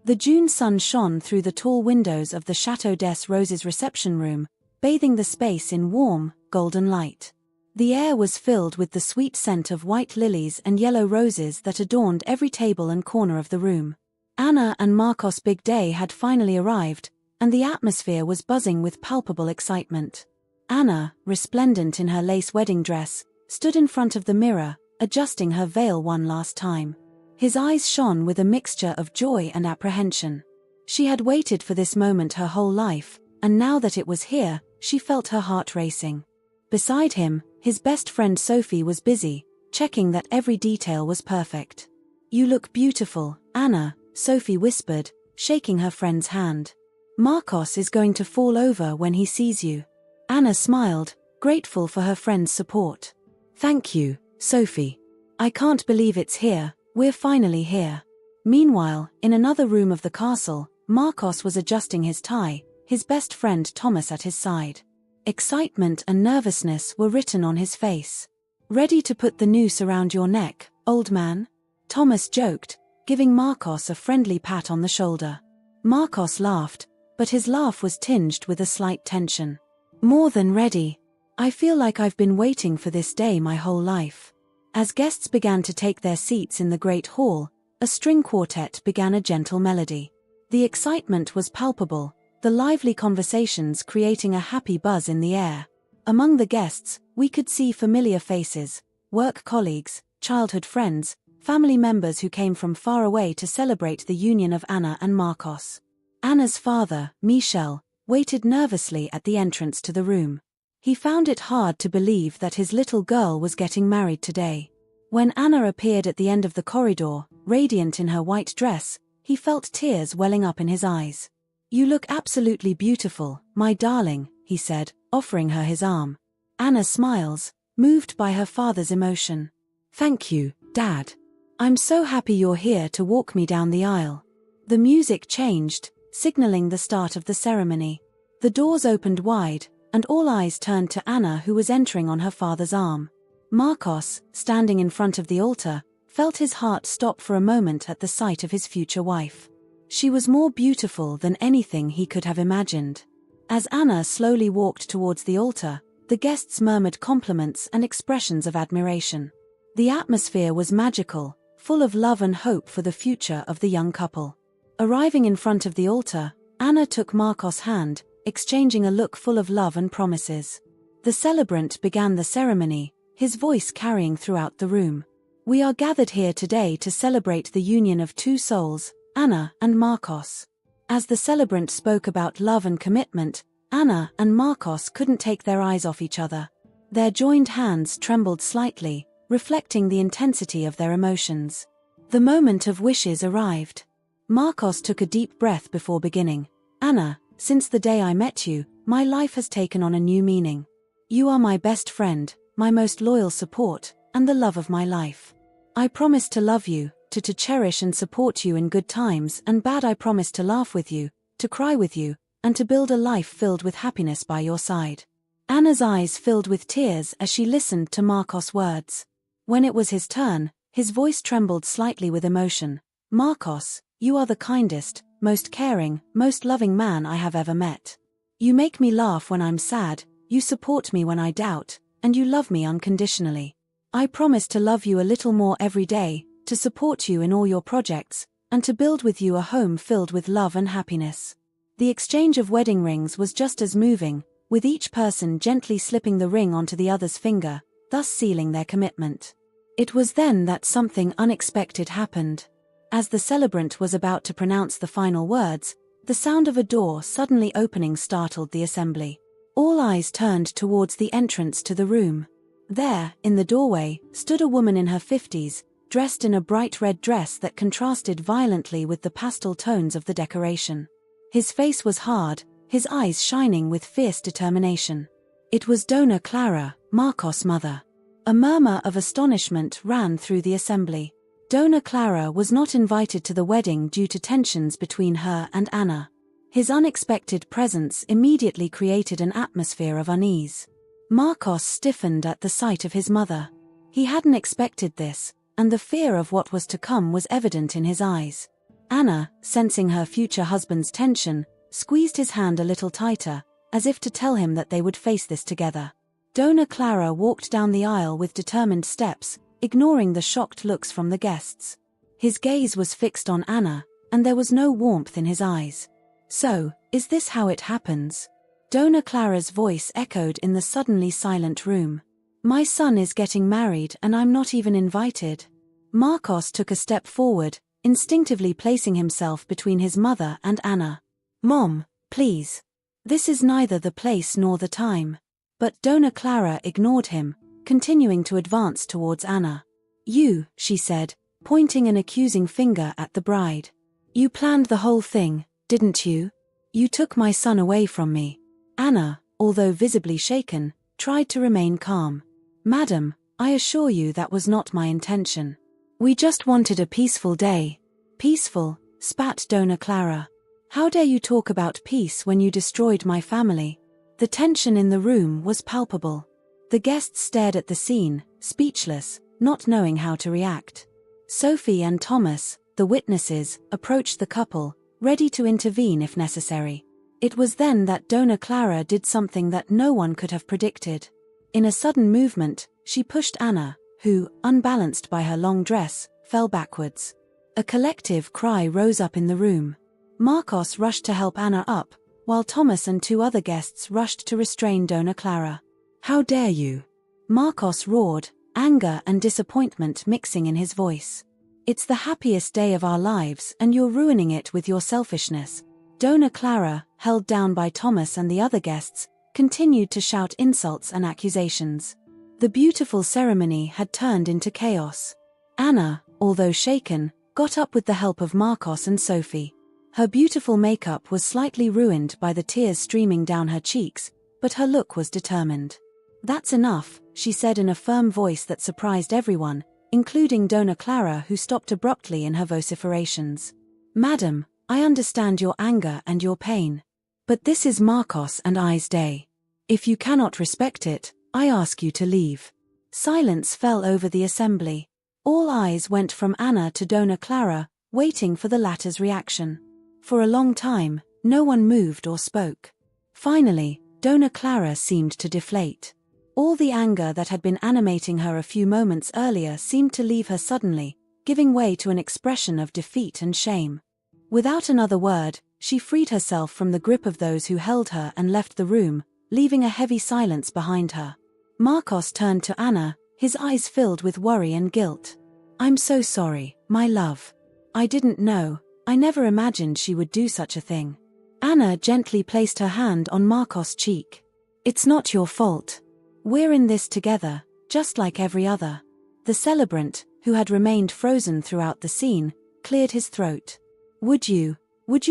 The June sun shone through the tall windows of the Chateau des Roses reception room, bathing the space in warm, golden light. The air was filled with the sweet scent of white lilies and yellow roses that adorned every table and corner of the room. Anna and Marcos' big day had finally arrived, and the atmosphere was buzzing with palpable excitement. Anna, resplendent in her lace wedding dress, stood in front of the mirror, adjusting her veil one last time. His eyes shone with a mixture of joy and apprehension. She had waited for this moment her whole life, and now that it was here, she felt her heart racing. Beside him, his best friend Sophie was busy, checking that every detail was perfect. "You look beautiful, Anna," Sophie whispered, shaking her friend's hand. "Marcos is going to fall over when he sees you." Anna smiled, grateful for her friend's support. "Thank you, Sophie. I can't believe it's here, we're finally here." Meanwhile, in another room of the castle, Marcos was adjusting his tie, his best friend Thomas at his side. Excitement and nervousness were written on his face. "Ready to put the noose around your neck, old man?" Thomas joked, giving Marcos a friendly pat on the shoulder. Marcos laughed, but his laugh was tinged with a slight tension. "More than ready. I feel like I've been waiting for this day my whole life." As guests began to take their seats in the great hall, a string quartet began a gentle melody. The excitement was palpable, the lively conversations creating a happy buzz in the air. Among the guests, we could see familiar faces, work colleagues, childhood friends, family members who came from far away to celebrate the union of Anna and Marcos. Anna's father, Michel, waited nervously at the entrance to the room. He found it hard to believe that his little girl was getting married today. When Anna appeared at the end of the corridor, radiant in her white dress, he felt tears welling up in his eyes. "You look absolutely beautiful, my darling," he said, offering her his arm. Anna smiles, moved by her father's emotion. "Thank you, Dad. I'm so happy you're here to walk me down the aisle." The music changed, signaling the start of the ceremony. The doors opened wide, and all eyes turned to Anna, who was entering on her father's arm. Marcos, standing in front of the altar, felt his heart stop for a moment at the sight of his future wife. She was more beautiful than anything he could have imagined. As Anna slowly walked towards the altar, the guests murmured compliments and expressions of admiration. The atmosphere was magical, full of love and hope for the future of the young couple. Arriving in front of the altar, Anna took Marcos' hand, exchanging a look full of love and promises. The celebrant began the ceremony, his voice carrying throughout the room. "We are gathered here today to celebrate the union of two souls, Anna and Marcos." As the celebrant spoke about love and commitment, Anna and Marcos couldn't take their eyes off each other. Their joined hands trembled slightly, reflecting the intensity of their emotions. The moment of wishes arrived. Marcos took a deep breath before beginning. "Anna, since the day I met you, my life has taken on a new meaning. You are my best friend, my most loyal support, and the love of my life. I promise to love you, to cherish and support you in good times and bad. I promise to laugh with you, to cry with you, and to build a life filled with happiness by your side." Anna's eyes filled with tears as she listened to Marcos' words. When it was his turn, his voice trembled slightly with emotion. "Marcos, you are the kindest, most caring, most loving man I have ever met. You make me laugh when I'm sad, you support me when I doubt, and you love me unconditionally. I promise to love you a little more every day, to support you in all your projects, and to build with you a home filled with love and happiness." The exchange of wedding rings was just as moving, with each person gently slipping the ring onto the other's finger, thus sealing their commitment. It was then that something unexpected happened. As the celebrant was about to pronounce the final words, the sound of a door suddenly opening startled the assembly. All eyes turned towards the entrance to the room. There, in the doorway, stood a woman in her 50s, dressed in a bright red dress that contrasted violently with the pastel tones of the decoration. His face was hard, his eyes shining with fierce determination. It was Dona Clara, Marcos' mother. A murmur of astonishment ran through the assembly. Dona Clara was not invited to the wedding due to tensions between her and Anna. His unexpected presence immediately created an atmosphere of unease. Marcos stiffened at the sight of his mother. He hadn't expected this, and the fear of what was to come was evident in his eyes. Anna, sensing her future husband's tension, squeezed his hand a little tighter, as if to tell him that they would face this together. Dona Clara walked down the aisle with determined steps, ignoring the shocked looks from the guests. His gaze was fixed on Anna, and there was no warmth in his eyes. "So, is this how it happens?" Dona Clara's voice echoed in the suddenly silent room. "My son is getting married and I'm not even invited." Marcos took a step forward, instinctively placing himself between his mother and Anna. "Mom, please. This is neither the place nor the time." But Dona Clara ignored him, continuing to advance towards Anna. "You," she said, pointing an accusing finger at the bride. "You planned the whole thing, didn't you? You took my son away from me." Anna, although visibly shaken, tried to remain calm. "Madam, I assure you that was not my intention. We just wanted a peaceful day." "Peaceful?" spat Dona Clara. "How dare you talk about peace when you destroyed my family?" The tension in the room was palpable. The guests stared at the scene, speechless, not knowing how to react. Sophie and Thomas, the witnesses, approached the couple, ready to intervene if necessary. It was then that Dona Clara did something that no one could have predicted. In a sudden movement, she pushed Anna, who, unbalanced by her long dress, fell backwards. A collective cry rose up in the room. Marcos rushed to help Anna up, while Thomas and two other guests rushed to restrain Dona Clara. "How dare you?" Marcos roared, anger and disappointment mixing in his voice. "It's the happiest day of our lives and you're ruining it with your selfishness." Dona Clara, held down by Thomas and the other guests, continued to shout insults and accusations. The beautiful ceremony had turned into chaos. Anna, although shaken, got up with the help of Marcos and Sophie. Her beautiful makeup was slightly ruined by the tears streaming down her cheeks, but her look was determined. "That's enough," she said in a firm voice that surprised everyone, including Dona Clara, who stopped abruptly in her vociferations. "Madam, I understand your anger and your pain. But this is Marcos and I's day. If you cannot respect it, I ask you to leave." Silence fell over the assembly. All eyes went from Anna to Dona Clara, waiting for the latter's reaction. For a long time, no one moved or spoke. Finally, Dona Clara seemed to deflate. All the anger that had been animating her a few moments earlier seemed to leave her suddenly, giving way to an expression of defeat and shame. Without another word, she freed herself from the grip of those who held her and left the room, leaving a heavy silence behind her. Marcos turned to Anna, his eyes filled with worry and guilt. "I'm so sorry, my love. I didn't know, I never imagined she would do such a thing." Anna gently placed her hand on Marcos' cheek. "It's not your fault. We're in this together, just like every other." The celebrant, who had remained frozen throughout the scene, cleared his throat. Would you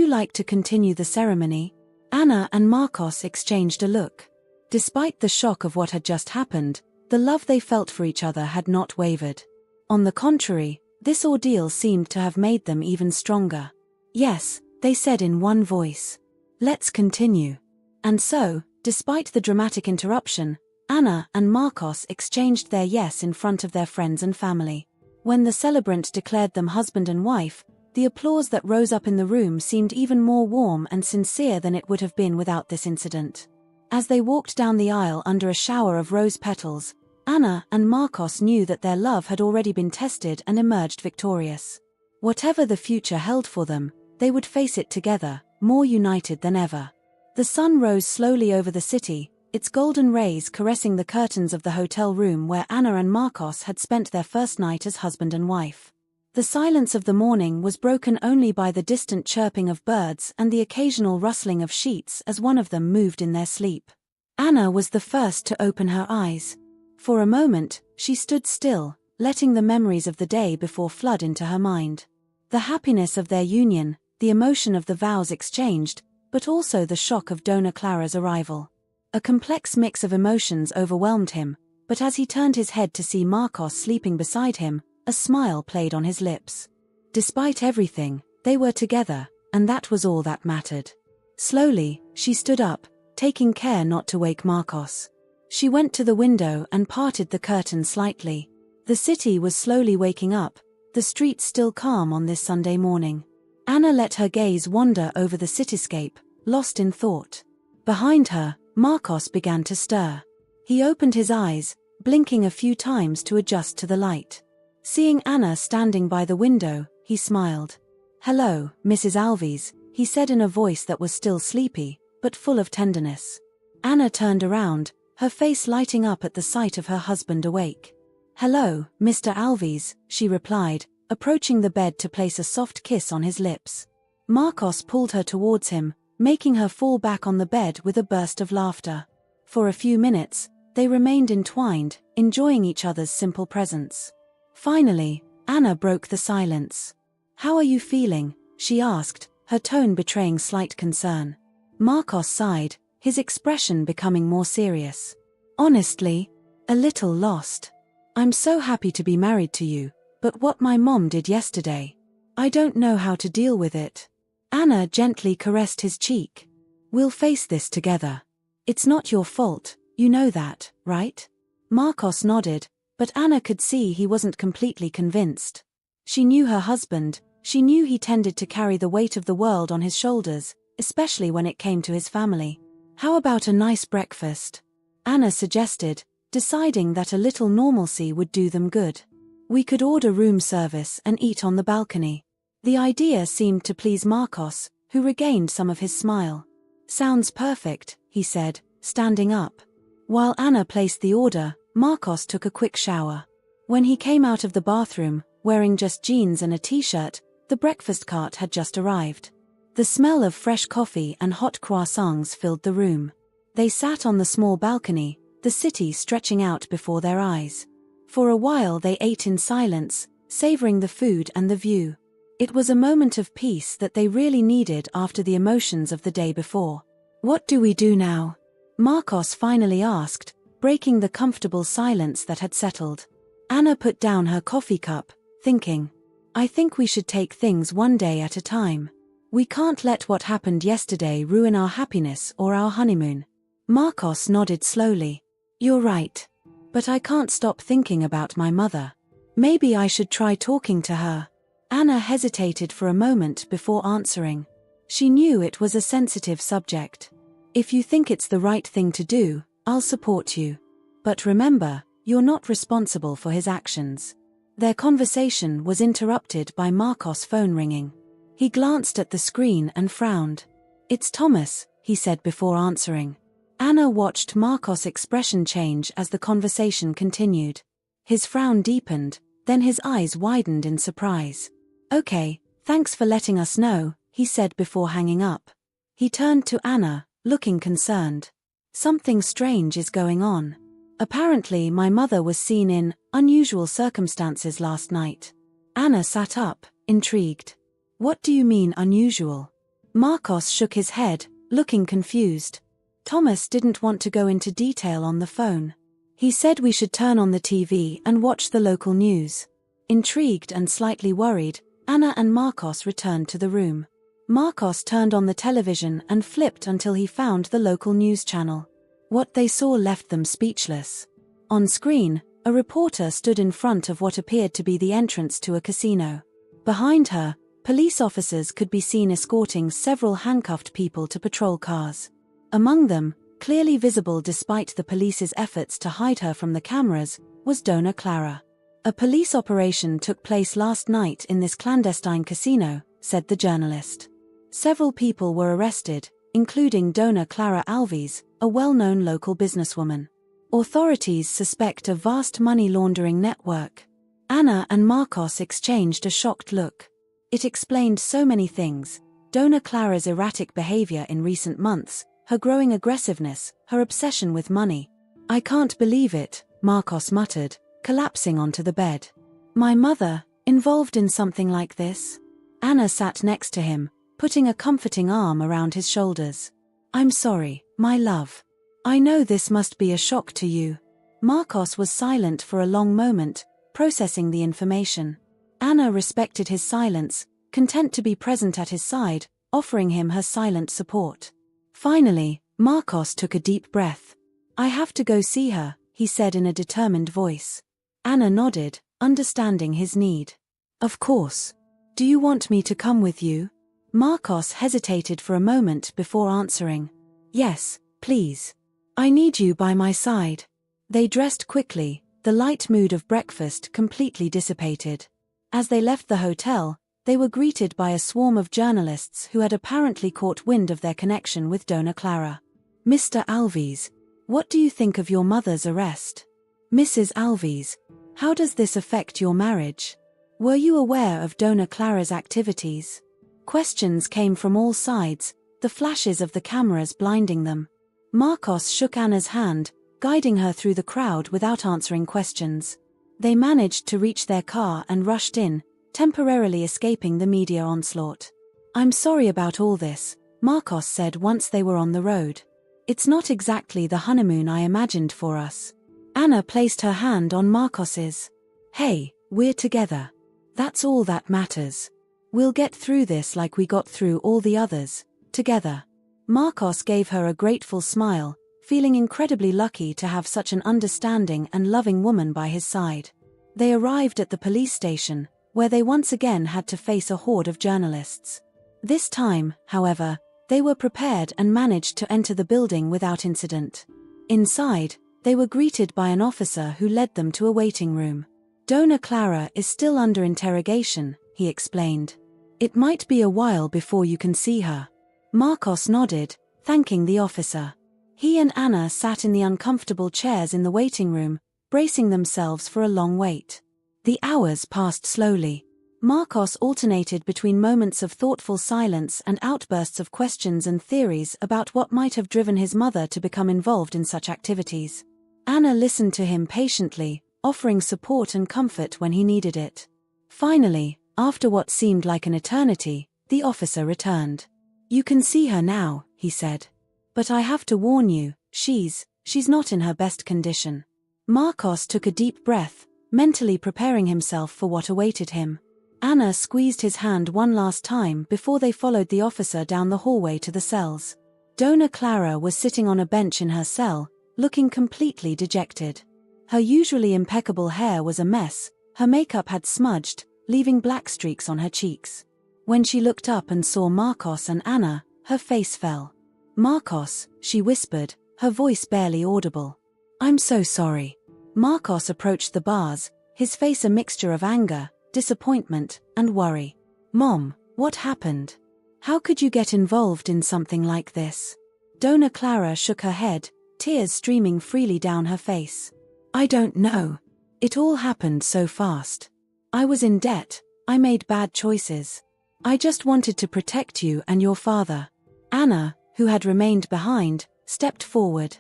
like to continue the ceremony?" Anna and Marcos exchanged a look. Despite the shock of what had just happened, the love they felt for each other had not wavered. On the contrary, this ordeal seemed to have made them even stronger. "Yes," they said in one voice. "Let's continue." And so, despite the dramatic interruption, Anna and Marcos exchanged their yes in front of their friends and family. When the celebrant declared them husband and wife, the applause that rose up in the room seemed even more warm and sincere than it would have been without this incident. As they walked down the aisle under a shower of rose petals, Anna and Marcos knew that their love had already been tested and emerged victorious. Whatever the future held for them, they would face it together, more united than ever. The sun rose slowly over the city, its golden rays caressing the curtains of the hotel room where Anna and Marcos had spent their first night as husband and wife. The silence of the morning was broken only by the distant chirping of birds and the occasional rustling of sheets as one of them moved in their sleep. Anna was the first to open her eyes. For a moment, she stood still, letting the memories of the day before flood into her mind. The happiness of their union, the emotion of the vows exchanged, but also the shock of Dona Clara's arrival. A complex mix of emotions overwhelmed him, but as he turned his head to see Marcos sleeping beside him, a smile played on his lips. Despite everything, they were together, and that was all that mattered. Slowly, she stood up, taking care not to wake Marcos. She went to the window and parted the curtain slightly. The city was slowly waking up, the streets still calm on this Sunday morning. Anna let her gaze wander over the cityscape, lost in thought. Behind her, Marcos began to stir. He opened his eyes, blinking a few times to adjust to the light. Seeing Anna standing by the window, he smiled. "Hello, Mrs. Alves," he said in a voice that was still sleepy, but full of tenderness. Anna turned around, her face lighting up at the sight of her husband awake. "Hello, Mr. Alves," she replied, approaching the bed to place a soft kiss on his lips. Marcos pulled her towards him, making her fall back on the bed with a burst of laughter. For a few minutes, they remained entwined, enjoying each other's simple presence. Finally, Anna broke the silence. "How are you feeling?" she asked, her tone betraying slight concern. Marcos sighed, his expression becoming more serious. "Honestly, a little lost. I'm so happy to be married to you, but what my mom did yesterday, I don't know how to deal with it." Anna gently caressed his cheek. "We'll face this together. It's not your fault, you know that, right?" Marcos nodded, but Anna could see he wasn't completely convinced. She knew her husband, she knew he tended to carry the weight of the world on his shoulders, especially when it came to his family. "How about a nice breakfast?" Anna suggested, deciding that a little normalcy would do them good. "We could order room service and eat on the balcony." The idea seemed to please Marcos, who regained some of his smile. "Sounds perfect," he said, standing up. While Anna placed the order, Marcos took a quick shower. When he came out of the bathroom, wearing just jeans and a t-shirt, the breakfast cart had just arrived. The smell of fresh coffee and hot croissants filled the room. They sat on the small balcony, the city stretching out before their eyes. For a while they ate in silence, savoring the food and the view. It was a moment of peace that they really needed after the emotions of the day before. "What do we do now?" Marcos finally asked, breaking the comfortable silence that had settled. Anna put down her coffee cup, thinking, "I think we should take things one day at a time. We can't let what happened yesterday ruin our happiness or our honeymoon." Marcos nodded slowly. "You're right. But I can't stop thinking about my mother. Maybe I should try talking to her." Anna hesitated for a moment before answering. She knew it was a sensitive subject. "If you think it's the right thing to do, I'll support you. But remember, you're not responsible for his actions." Their conversation was interrupted by Marcos' phone ringing. He glanced at the screen and frowned. "It's Thomas," he said before answering. Anna watched Marcos' expression change as the conversation continued. His frown deepened, then his eyes widened in surprise. "Okay, thanks for letting us know," he said before hanging up. He turned to Anna, looking concerned. "Something strange is going on. Apparently my mother was seen in unusual circumstances last night." Anna sat up, intrigued. "What do you mean unusual?" Marcos shook his head, looking confused. Thomas didn't want to go into detail on the phone. He said we should turn on the TV and watch the local news. Intrigued and slightly worried, Anna and Marcos returned to the room. Marcos turned on the television and flipped until he found the local news channel. What they saw left them speechless. On screen, a reporter stood in front of what appeared to be the entrance to a casino. Behind her, police officers could be seen escorting several handcuffed people to patrol cars. Among them, clearly visible despite the police's efforts to hide her from the cameras, was Dona Clara. "A police operation took place last night in this clandestine casino," said the journalist. Several people were arrested, including Dona Clara Alves, a well-known local businesswoman. Authorities suspect a vast money laundering network. Anna and Marcos exchanged a shocked look. It explained so many things: Dona Clara's erratic behavior in recent months, her growing aggressiveness, her obsession with money. "I can't believe it," Marcos muttered, collapsing onto the bed. "My mother, involved in something like this?" Anna sat next to him, putting a comforting arm around his shoulders. "I'm sorry, my love. I know this must be a shock to you." Marcos was silent for a long moment, processing the information. Anna respected his silence, content to be present at his side, offering him her silent support. Finally, Marcos took a deep breath. "I have to go see her," he said in a determined voice. Anna nodded, understanding his need. "Of course. Do you want me to come with you?" Marcos hesitated for a moment before answering. Yes, please. I need you by my side. They dressed quickly, the light mood of breakfast completely dissipated. As they left the hotel, they were greeted by a swarm of journalists who had apparently caught wind of their connection with Dona Clara. Mr. Alves, what do you think of your mother's arrest? Mrs. Alves, how does this affect your marriage? Were you aware of Dona Clara's activities? Questions came from all sides, the flashes of the cameras blinding them. Marcos shook Anna's hand, guiding her through the crowd without answering questions. They managed to reach their car and rushed in, temporarily escaping the media onslaught. I'm sorry about all this, Marcos said once they were on the road. It's not exactly the honeymoon I imagined for us. Anna placed her hand on Marcos's. Hey, we're together. That's all that matters. We'll get through this like we got through all the others, together. Marcos gave her a grateful smile, feeling incredibly lucky to have such an understanding and loving woman by his side. They arrived at the police station, where they once again had to face a horde of journalists. This time, however, they were prepared and managed to enter the building without incident. Inside, they were greeted by an officer who led them to a waiting room. Dona Clara is still under interrogation, he explained. It might be a while before you can see her. Marcos nodded, thanking the officer. He and Anna sat in the uncomfortable chairs in the waiting room, bracing themselves for a long wait. The hours passed slowly. Marcos alternated between moments of thoughtful silence and outbursts of questions and theories about what might have driven his mother to become involved in such activities. Anna listened to him patiently, offering support and comfort when he needed it. Finally, after what seemed like an eternity, the officer returned. You can see her now, he said. But I have to warn you, she's not in her best condition. Marcos took a deep breath, mentally preparing himself for what awaited him. Anna squeezed his hand one last time before they followed the officer down the hallway to the cells. Dona Clara was sitting on a bench in her cell, looking completely dejected. Her usually impeccable hair was a mess, her makeup had smudged, leaving black streaks on her cheeks. When she looked up and saw Marcos and Anna, her face fell. Marcos, she whispered, her voice barely audible. I'm so sorry. Marcos approached the bars, his face a mixture of anger, disappointment, and worry. Mom, what happened? How could you get involved in something like this? Dona Clara shook her head, tears streaming freely down her face. I don't know. It all happened so fast. I was in debt, I made bad choices. I just wanted to protect you and your father. Anna, who had remained behind, stepped forward.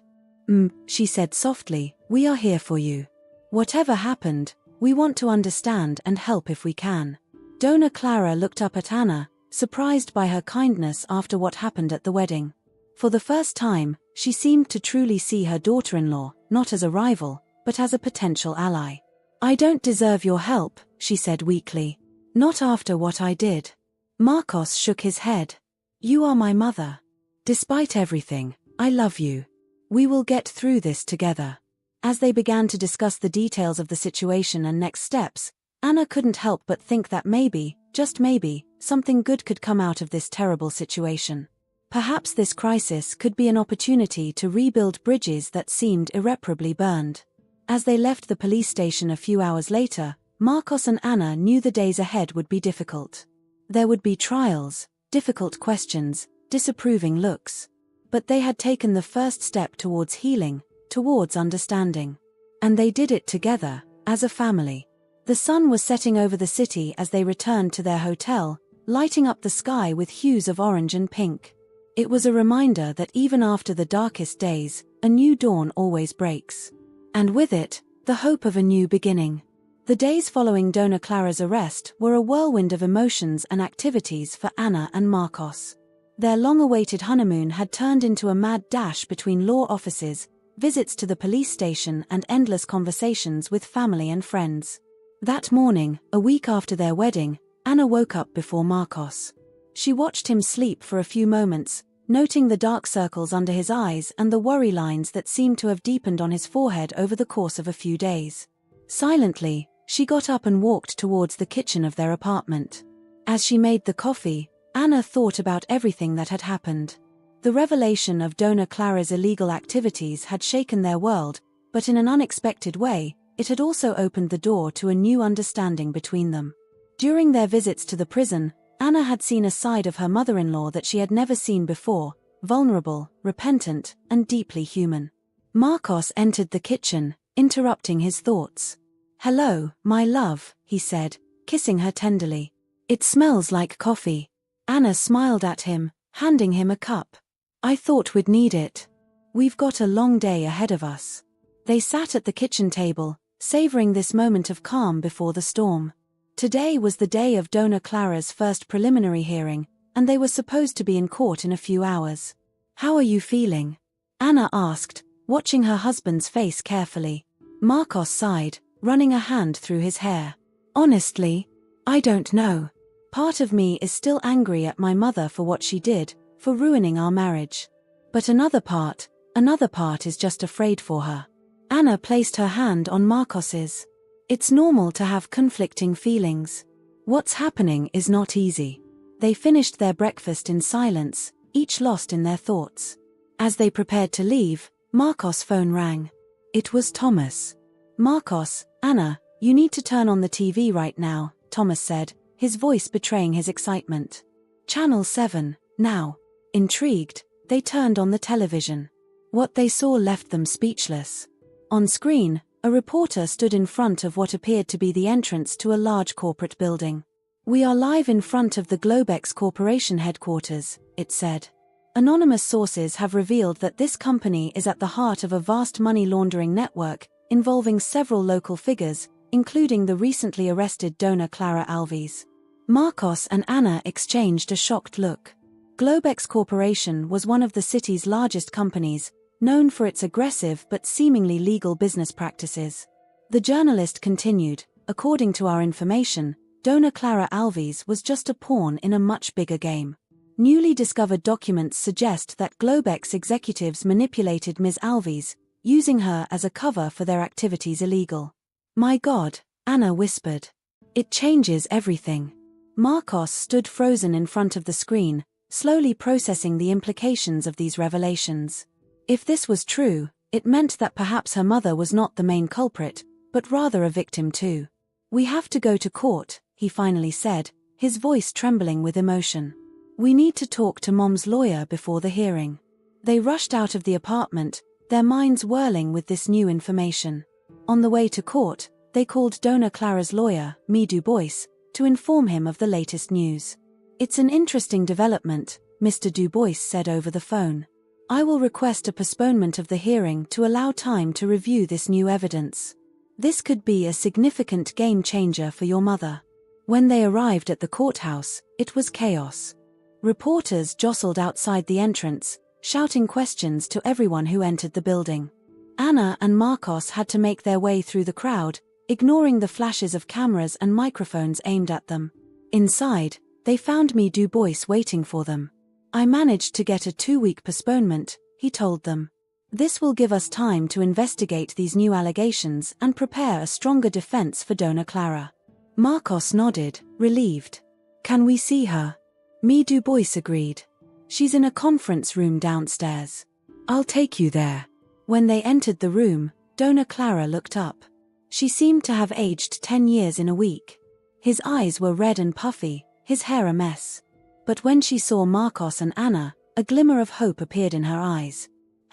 She said softly, we are here for you. Whatever happened, we want to understand and help if we can. Dona Clara looked up at Anna, surprised by her kindness after what happened at the wedding. For the first time, she seemed to truly see her daughter-in-law, not as a rival, but as a potential ally. I don't deserve your help, she said weakly. Not after what I did. Marcos shook his head. You are my mother. Despite everything, I love you. We will get through this together. As they began to discuss the details of the situation and next steps, Anna couldn't help but think that maybe, just maybe, something good could come out of this terrible situation. Perhaps this crisis could be an opportunity to rebuild bridges that seemed irreparably burned. As they left the police station a few hours later, Marcos and Anna knew the days ahead would be difficult. There would be trials, difficult questions, disapproving looks. But they had taken the first step towards healing, towards understanding. And they did it together, as a family. The sun was setting over the city as they returned to their hotel, lighting up the sky with hues of orange and pink. It was a reminder that even after the darkest days, a new dawn always breaks. And with it, the hope of a new beginning. The days following Dona Clara's arrest were a whirlwind of emotions and activities for Anna and Marcos. Their long-awaited honeymoon had turned into a mad dash between law offices, visits to the police station and endless conversations with family and friends. That morning, a week after their wedding, Anna woke up before Marcos. She watched him sleep for a few moments, noting the dark circles under his eyes and the worry lines that seemed to have deepened on his forehead over the course of a few days. Silently, she got up and walked towards the kitchen of their apartment. As she made the coffee, Anna thought about everything that had happened. The revelation of Dona Clara's illegal activities had shaken their world, but in an unexpected way, it had also opened the door to a new understanding between them. During their visits to the prison, Anna had seen a side of her mother-in-law that she had never seen before, vulnerable, repentant, and deeply human. Marcos entered the kitchen, interrupting his thoughts. "Hello, my love," he said, kissing her tenderly. "It smells like coffee." Anna smiled at him, handing him a cup. "I thought we'd need it. We've got a long day ahead of us." They sat at the kitchen table, savoring this moment of calm before the storm. Today was the day of Dona Clara's first preliminary hearing, and they were supposed to be in court in a few hours. "How are you feeling?" Anna asked, watching her husband's face carefully. Marcos sighed, running a hand through his hair. "Honestly, I don't know. Part of me is still angry at my mother for what she did, for ruining our marriage. But another part is just afraid for her." Anna placed her hand on Marcos's. "It's normal to have conflicting feelings. What's happening is not easy." They finished their breakfast in silence, each lost in their thoughts. As they prepared to leave, Marcos' phone rang. It was Thomas. "Marcos, Anna, you need to turn on the TV right now," Thomas said, his voice betraying his excitement. "Channel 7, now." Intrigued, they turned on the television. What they saw left them speechless. On screen, a reporter stood in front of what appeared to be the entrance to a large corporate building. "We are live in front of the Globex Corporation headquarters," it said. Anonymous sources have revealed that this company is at the heart of a vast money laundering network, involving several local figures, including the recently arrested Dona Clara Alves. Marcos and Anna exchanged a shocked look. Globex Corporation was one of the city's largest companies, known for its aggressive but seemingly legal business practices. The journalist continued, "According to our information, Dona Clara Alves was just a pawn in a much bigger game. Newly discovered documents suggest that Globex executives manipulated Ms. Alves, using her as a cover for their activities illegal." "My God," Anna whispered. "It changes everything." Marcos stood frozen in front of the screen, slowly processing the implications of these revelations. If this was true, it meant that perhaps her mother was not the main culprit, but rather a victim too. "We have to go to court," he finally said, his voice trembling with emotion. "We need to talk to Mom's lawyer before the hearing." They rushed out of the apartment, their minds whirling with this new information. On the way to court, they called Dona Clara's lawyer, Me Dubois, to inform him of the latest news. "It's an interesting development," Mr. Dubois said over the phone. "I will request a postponement of the hearing to allow time to review this new evidence. This could be a significant game changer for your mother." When they arrived at the courthouse, it was chaos. Reporters jostled outside the entrance, shouting questions to everyone who entered the building. Anna and Marcos had to make their way through the crowd, ignoring the flashes of cameras and microphones aimed at them. Inside, they found Me Dubois waiting for them. "I managed to get a 2-week postponement," he told them. "This will give us time to investigate these new allegations and prepare a stronger defense for Dona Clara." Marcos nodded, relieved. "Can we see her?" Me Dubois agreed. "She's in a conference room downstairs." "I'll take you there." When they entered the room, Dona Clara looked up. She seemed to have aged 10 years in a week. His eyes were red and puffy, his hair a mess. But when she saw Marcos and Anna, a glimmer of hope appeared in her eyes.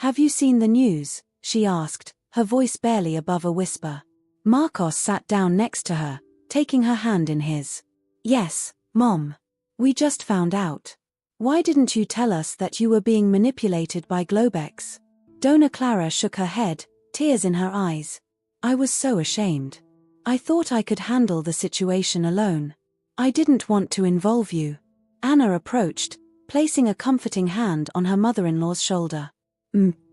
"Have you seen the news?" she asked, her voice barely above a whisper. Marcos sat down next to her, taking her hand in his. "Yes, Mom. We just found out. Why didn't you tell us that you were being manipulated by Globex?" Dona Clara shook her head, tears in her eyes. "I was so ashamed. I thought I could handle the situation alone. I didn't want to involve you." Anna approached, placing a comforting hand on her mother-in-law's shoulder.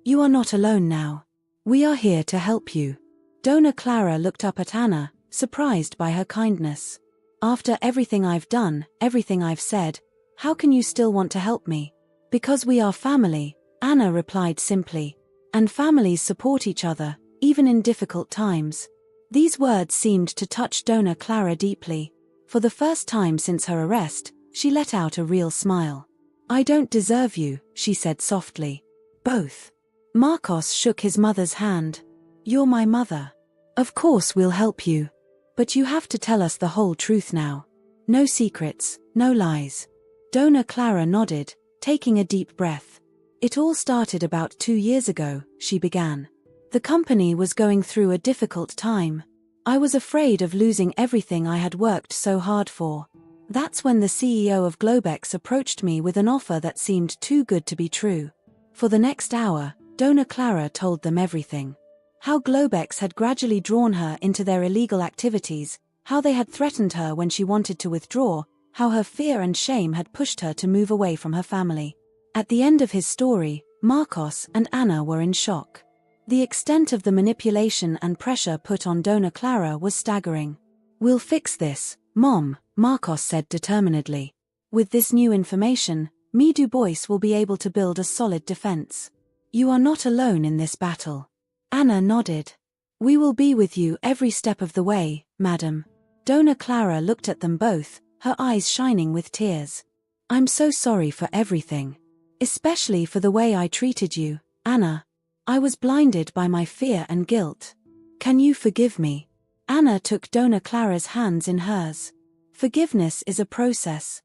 You are not alone now. We are here to help you." Dona Clara looked up at Anna, surprised by her kindness. "After everything I've done, everything I've said, how can you still want to help me?" "Because we are family," Anna replied simply. "And families support each other, even in difficult times." These words seemed to touch Dona Clara deeply. For the first time since her arrest, She let out a real smile. I don't deserve you, she said softly. Both. Marcos shook his mother's hand. You're my mother. Of course we'll help you. But you have to tell us the whole truth now. No secrets, no lies. Dona Clara nodded, taking a deep breath. It all started about 2 years ago, she began. The company was going through a difficult time. I was afraid of losing everything I had worked so hard for. That's when the CEO of Globex approached me with an offer that seemed too good to be true. For the next hour, Dona Clara told them everything. How Globex had gradually drawn her into their illegal activities, how they had threatened her when she wanted to withdraw, how her fear and shame had pushed her to move away from her family. At the end of his story, Marcos and Anna were in shock. The extent of the manipulation and pressure put on Dona Clara was staggering. We'll fix this, Mom, Marcos said determinedly. With this new information, me Du Bois will be able to build a solid defense. You are not alone in this battle. Anna nodded. We will be with you every step of the way, madam. Dona Clara looked at them both, her eyes shining with tears. I'm so sorry for everything. Especially for the way I treated you, Anna. I was blinded by my fear and guilt. Can you forgive me? Anna took Dona Clara's hands in hers. Forgiveness is a process,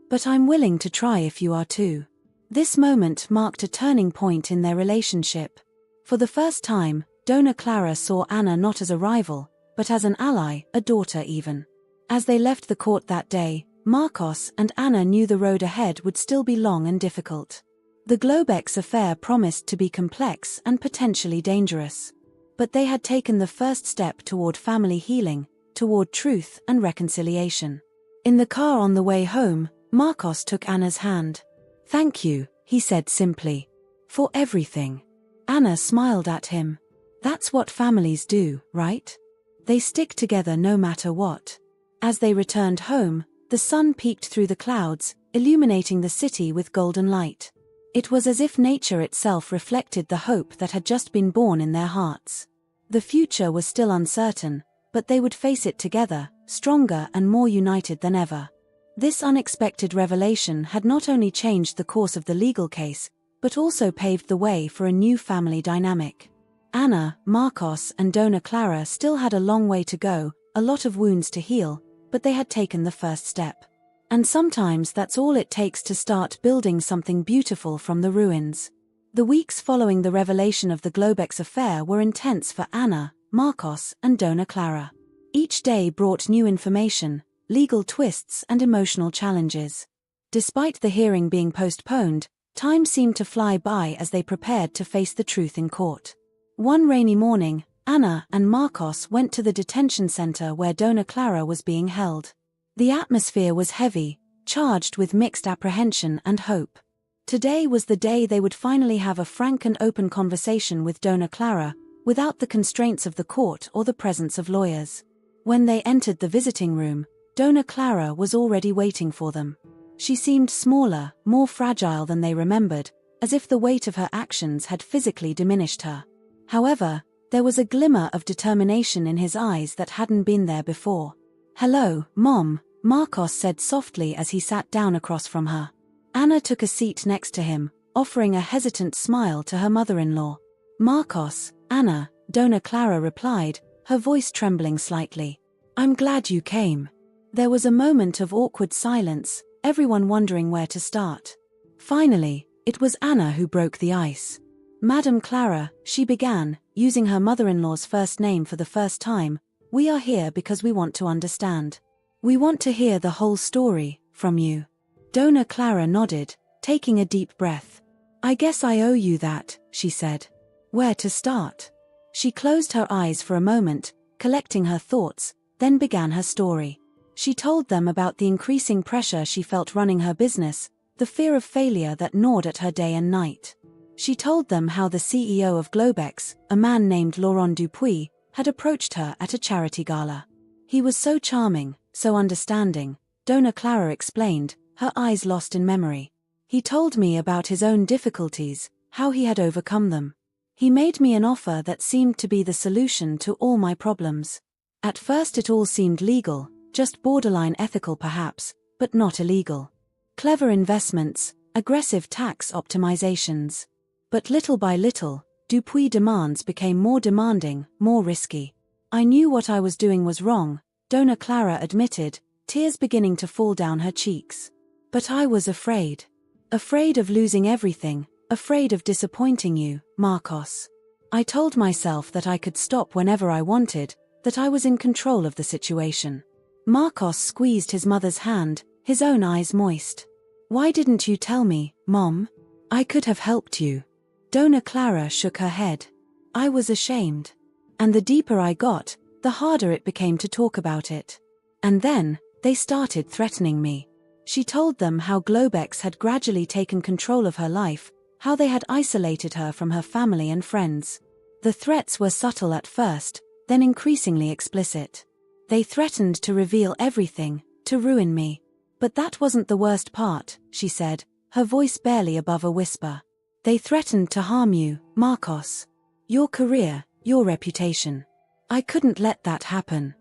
but I'm willing to try if you are too. This moment marked a turning point in their relationship. For the first time, Dona Clara saw Anna not as a rival, but as an ally, a daughter even. As they left the court that day, Marcos and Anna knew the road ahead would still be long and difficult. The Globex affair promised to be complex and potentially dangerous. But they had taken the first step toward family healing, toward truth and reconciliation. In the car on the way home, Marcos took Anna's hand. Thank you, he said simply. For everything. Anna smiled at him. That's what families do, right? They stick together no matter what. As they returned home, the sun peeked through the clouds, illuminating the city with golden light. It was as if nature itself reflected the hope that had just been born in their hearts. The future was still uncertain, but they would face it together, stronger and more united than ever. This unexpected revelation had not only changed the course of the legal case, but also paved the way for a new family dynamic. Anna, Marcos and Dona Clara still had a long way to go, a lot of wounds to heal, but they had taken the first step. And sometimes that's all it takes to start building something beautiful from the ruins. The weeks following the revelation of the Globex affair were intense for Anna, Marcos and Dona Clara. Each day brought new information, legal twists and emotional challenges. Despite the hearing being postponed, time seemed to fly by as they prepared to face the truth in court. One rainy morning, Anna and Marcos went to the detention center where Dona Clara was being held. The atmosphere was heavy, charged with mixed apprehension and hope. Today was the day they would finally have a frank and open conversation with Dona Clara, without the constraints of the court or the presence of lawyers. When they entered the visiting room, Dona Clara was already waiting for them. She seemed smaller, more fragile than they remembered, as if the weight of her actions had physically diminished her. However, there was a glimmer of determination in his eyes that hadn't been there before. Hello, Mom, Marcos said softly as he sat down across from her. Anna took a seat next to him, offering a hesitant smile to her mother-in-law. Marcos, Anna, Dona Clara replied, her voice trembling slightly. I'm glad you came. There was a moment of awkward silence, everyone wondering where to start. Finally, it was Anna who broke the ice. Madam Clara, she began, using her mother-in-law's first name for the first time, we are here because we want to understand. We want to hear the whole story, from you. Dona Clara nodded, taking a deep breath. I guess I owe you that, she said. Where to start? She closed her eyes for a moment, collecting her thoughts, then began her story. She told them about the increasing pressure she felt running her business, the fear of failure that gnawed at her day and night. She told them how the CEO of Globex, a man named Laurent Dupuis, had approached her at a charity gala. He was so charming, so understanding, Dona Clara explained, her eyes lost in memory. He told me about his own difficulties, how he had overcome them. He made me an offer that seemed to be the solution to all my problems. At first it all seemed legal, just borderline ethical perhaps, but not illegal. Clever investments, aggressive tax optimizations. But little by little, Dupuy's demands became more demanding, more risky. I knew what I was doing was wrong, Dona Clara admitted, tears beginning to fall down her cheeks. But I was afraid. Afraid of losing everything, afraid of disappointing you, Marcos. I told myself that I could stop whenever I wanted, that I was in control of the situation. Marcos squeezed his mother's hand, his own eyes moist. Why didn't you tell me, Mom? I could have helped you. Dona Clara shook her head. I was ashamed. And the deeper I got, the harder it became to talk about it. And then, they started threatening me. She told them how Globex had gradually taken control of her life, how they had isolated her from her family and friends. The threats were subtle at first, then increasingly explicit. They threatened to reveal everything, to ruin me. But that wasn't the worst part, she said, her voice barely above a whisper. They threatened to harm you, Marcos. Your career, your reputation. I couldn't let that happen.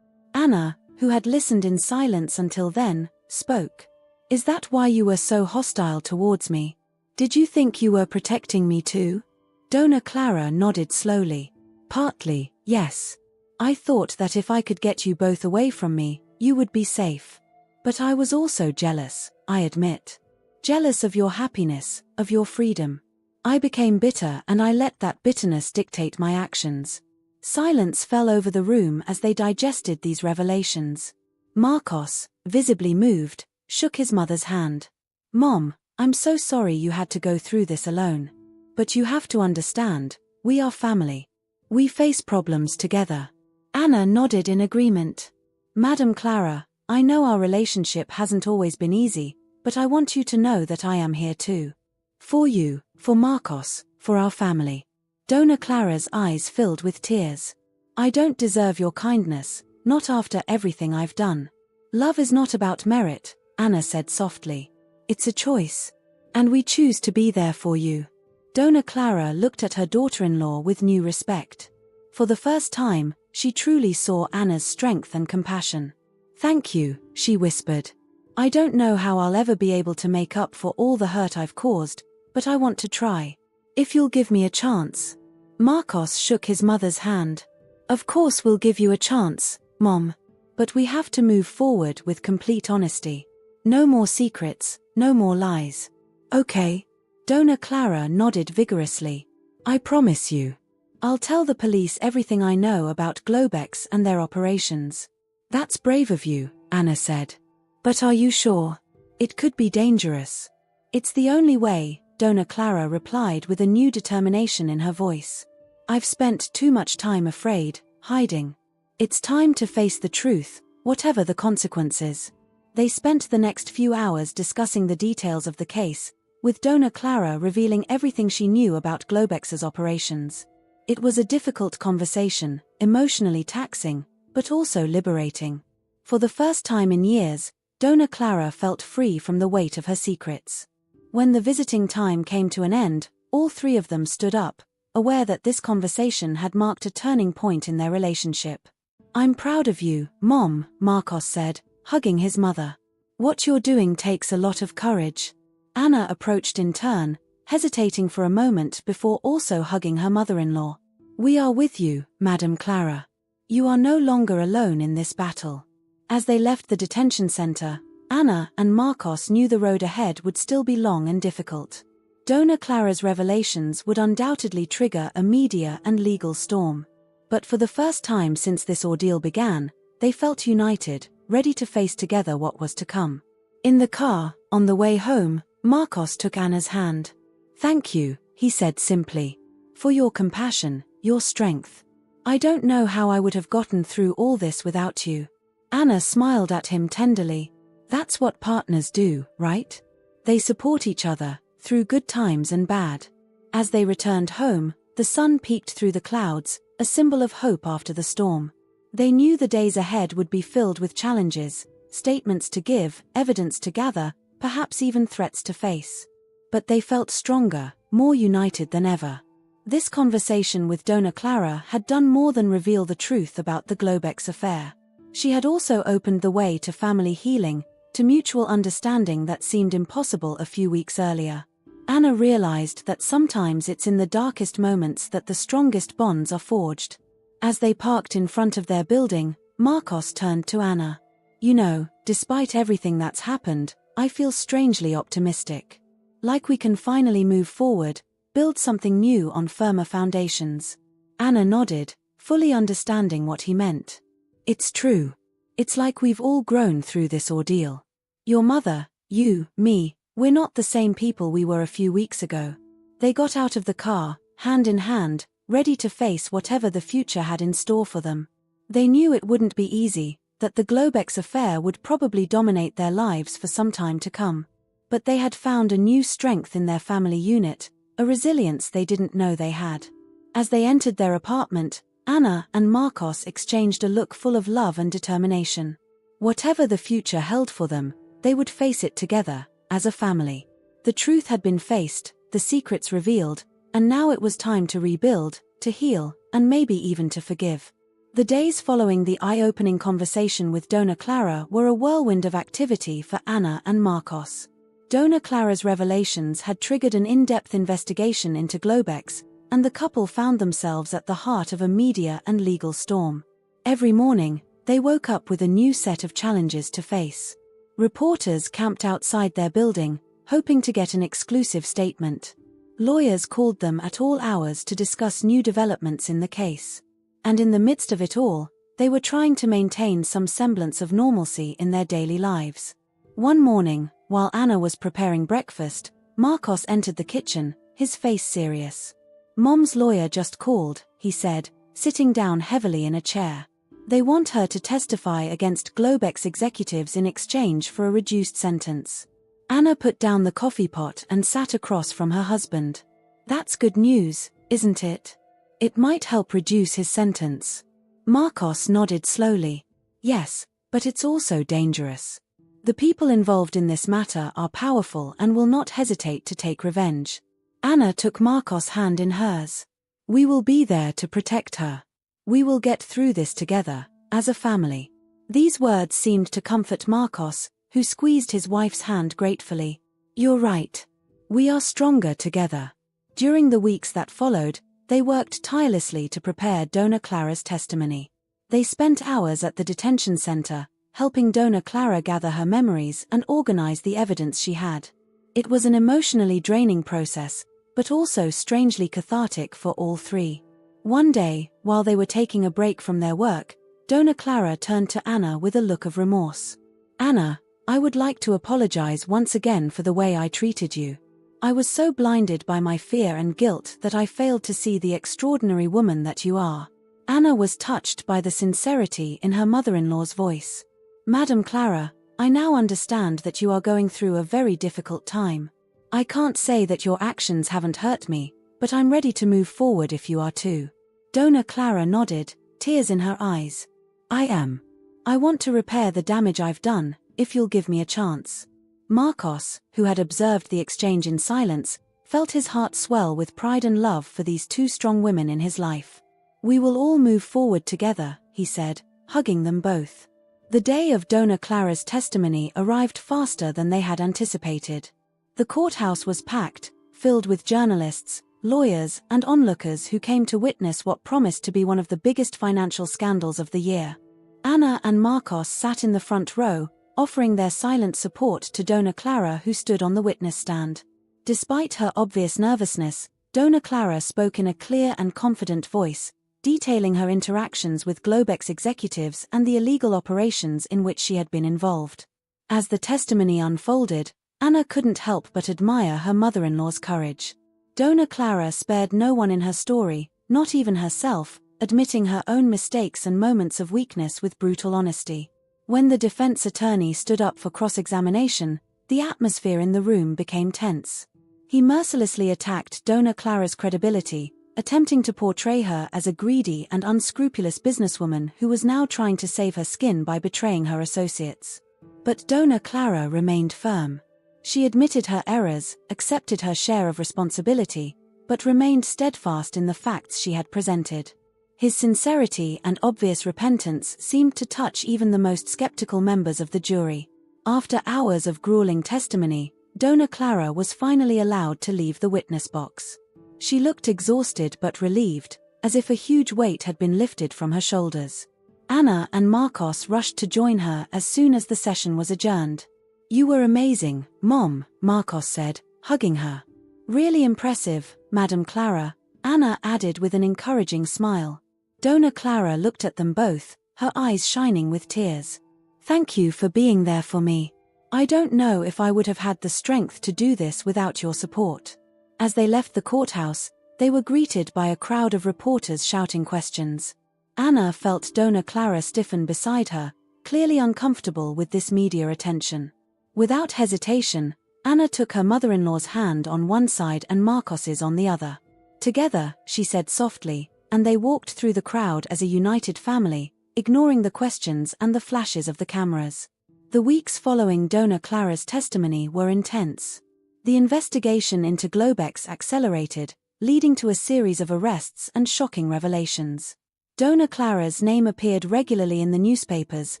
Anna, who had listened in silence until then, spoke. Is that why you were so hostile towards me? Did you think you were protecting me too? Dona Clara nodded slowly. Partly, yes. I thought that if I could get you both away from me, you would be safe. But I was also jealous, I admit. Jealous of your happiness, of your freedom. I became bitter and I let that bitterness dictate my actions. Silence fell over the room as they digested these revelations. Marcos, visibly moved, shook his mother's hand. Mom, I'm so sorry you had to go through this alone. But you have to understand, we are family. We face problems together. Anna nodded in agreement. Madam Clara, I know our relationship hasn't always been easy, but I want you to know that I am here too. For you, for Marcos, for our family. Dona Clara's eyes filled with tears. I don't deserve your kindness, not after everything I've done. Love is not about merit, Anna said softly. It's a choice. And we choose to be there for you. Dona Clara looked at her daughter-in-law with new respect. For the first time, she truly saw Anna's strength and compassion. Thank you, she whispered. I don't know how I'll ever be able to make up for all the hurt I've caused, but I want to try. If you'll give me a chance. Marcos shook his mother's hand. Of course we'll give you a chance, Mom. But we have to move forward with complete honesty. No more secrets, no more lies. Okay. Dona Clara nodded vigorously. I promise you. I'll tell the police everything I know about Globex and their operations. That's brave of you, Anna said. But are you sure? It could be dangerous. It's the only way, Dona Clara replied with a new determination in her voice. I've spent too much time afraid, hiding. It's time to face the truth, whatever the consequences. They spent the next few hours discussing the details of the case, with Dona Clara revealing everything she knew about Globex's operations. It was a difficult conversation, emotionally taxing, but also liberating. For the first time in years, Dona Clara felt free from the weight of her secrets. When the visiting time came to an end, all three of them stood up, aware that this conversation had marked a turning point in their relationship. I'm proud of you, Mom, Marcos said, hugging his mother. What you're doing takes a lot of courage. Anna approached in turn, hesitating for a moment before also hugging her mother-in-law. We are with you, Madam Clara. You are no longer alone in this battle. As they left the detention center, Anna and Marcos knew the road ahead would still be long and difficult. Dona Clara's revelations would undoubtedly trigger a media and legal storm. But for the first time since this ordeal began, they felt united, ready to face together what was to come. In the car, on the way home, Marcos took Anna's hand. Thank you, he said simply. For your compassion, your strength. I don't know how I would have gotten through all this without you. Anna smiled at him tenderly. That's what partners do, right? They support each other, through good times and bad. As they returned home, the sun peeked through the clouds, a symbol of hope after the storm. They knew the days ahead would be filled with challenges, statements to give, evidence to gather, perhaps even threats to face. But they felt stronger, more united than ever. This conversation with Dona Clara had done more than reveal the truth about the Globex affair. She had also opened the way to family healing, to mutual understanding that seemed impossible a few weeks earlier. Anna realized that sometimes it's in the darkest moments that the strongest bonds are forged. As they parked in front of their building, Marcos turned to Anna. "You know, despite everything that's happened, I feel strangely optimistic. Like we can finally move forward, build something new on firmer foundations." Anna nodded, fully understanding what he meant. "It's true. It's like we've all grown through this ordeal. Your mother, you, me, we're not the same people we were a few weeks ago." They got out of the car, hand in hand, ready to face whatever the future had in store for them. They knew it wouldn't be easy, that the Globex affair would probably dominate their lives for some time to come. But they had found a new strength in their family unit, a resilience they didn't know they had. As they entered their apartment, Anna and Marcos exchanged a look full of love and determination. Whatever the future held for them, they would face it together, as a family. The truth had been faced, the secrets revealed, and now it was time to rebuild, to heal, and maybe even to forgive. The days following the eye-opening conversation with Dona Clara were a whirlwind of activity for Anna and Marcos. Dona Clara's revelations had triggered an in-depth investigation into Globex, and the couple found themselves at the heart of a media and legal storm. Every morning, they woke up with a new set of challenges to face. Reporters camped outside their building, hoping to get an exclusive statement. Lawyers called them at all hours to discuss new developments in the case. And in the midst of it all, they were trying to maintain some semblance of normalcy in their daily lives. One morning, while Anna was preparing breakfast, Marcos entered the kitchen, his face serious. "Mom's lawyer just called," he said, sitting down heavily in a chair. "They want her to testify against Globex executives in exchange for a reduced sentence." Anna put down the coffee pot and sat across from her husband. "That's good news, isn't it? It might help reduce his sentence." Marcos nodded slowly. "Yes, but it's also dangerous. The people involved in this matter are powerful and will not hesitate to take revenge." Anna took Marcos' hand in hers. "We will be there to protect her. We will get through this together, as a family." These words seemed to comfort Marcos, who squeezed his wife's hand gratefully. "You're right. We are stronger together." During the weeks that followed, they worked tirelessly to prepare Dona Clara's testimony. They spent hours at the detention center, helping Dona Clara gather her memories and organize the evidence she had. It was an emotionally draining process, but also strangely cathartic for all three. One day, while they were taking a break from their work, Dona Clara turned to Anna with a look of remorse. "Anna, I would like to apologize once again for the way I treated you. I was so blinded by my fear and guilt that I failed to see the extraordinary woman that you are." Anna was touched by the sincerity in her mother-in-law's voice. "Madam Clara, I now understand that you are going through a very difficult time. I can't say that your actions haven't hurt me, but I'm ready to move forward if you are too." Dona Clara nodded, tears in her eyes. "I am. I want to repair the damage I've done, if you'll give me a chance." Marcos, who had observed the exchange in silence, felt his heart swell with pride and love for these two strong women in his life. "We will all move forward together," he said, hugging them both. The day of Dona Clara's testimony arrived faster than they had anticipated. The courthouse was packed, filled with journalists, lawyers, and onlookers who came to witness what promised to be one of the biggest financial scandals of the year. Anna and Marcos sat in the front row, offering their silent support to Dona Clara, who stood on the witness stand. Despite her obvious nervousness, Dona Clara spoke in a clear and confident voice, detailing her interactions with Globex executives and the illegal operations in which she had been involved. As the testimony unfolded, Anna couldn't help but admire her mother-in-law's courage. Dona Clara spared no one in her story, not even herself, admitting her own mistakes and moments of weakness with brutal honesty. When the defense attorney stood up for cross-examination, the atmosphere in the room became tense. He mercilessly attacked Dona Clara's credibility, attempting to portray her as a greedy and unscrupulous businesswoman who was now trying to save her skin by betraying her associates. But Dona Clara remained firm. She admitted her errors, accepted her share of responsibility, but remained steadfast in the facts she had presented. His sincerity and obvious repentance seemed to touch even the most skeptical members of the jury. After hours of grueling testimony, Dona Clara was finally allowed to leave the witness box. She looked exhausted but relieved, as if a huge weight had been lifted from her shoulders. Anna and Marcos rushed to join her as soon as the session was adjourned. "You were amazing, Mom," Marcos said, hugging her. "Really impressive, Madam Clara," Anna added with an encouraging smile. Dona Clara looked at them both, her eyes shining with tears. "Thank you for being there for me. I don't know if I would have had the strength to do this without your support." As they left the courthouse, they were greeted by a crowd of reporters shouting questions. Anna felt Dona Clara stiffen beside her, clearly uncomfortable with this media attention. Without hesitation, Anna took her mother-in-law's hand on one side and Marcos's on the other. "Together," she said softly, and they walked through the crowd as a united family, ignoring the questions and the flashes of the cameras. The weeks following Dona Clara's testimony were intense. The investigation into Globex accelerated, leading to a series of arrests and shocking revelations. Dona Clara's name appeared regularly in the newspapers,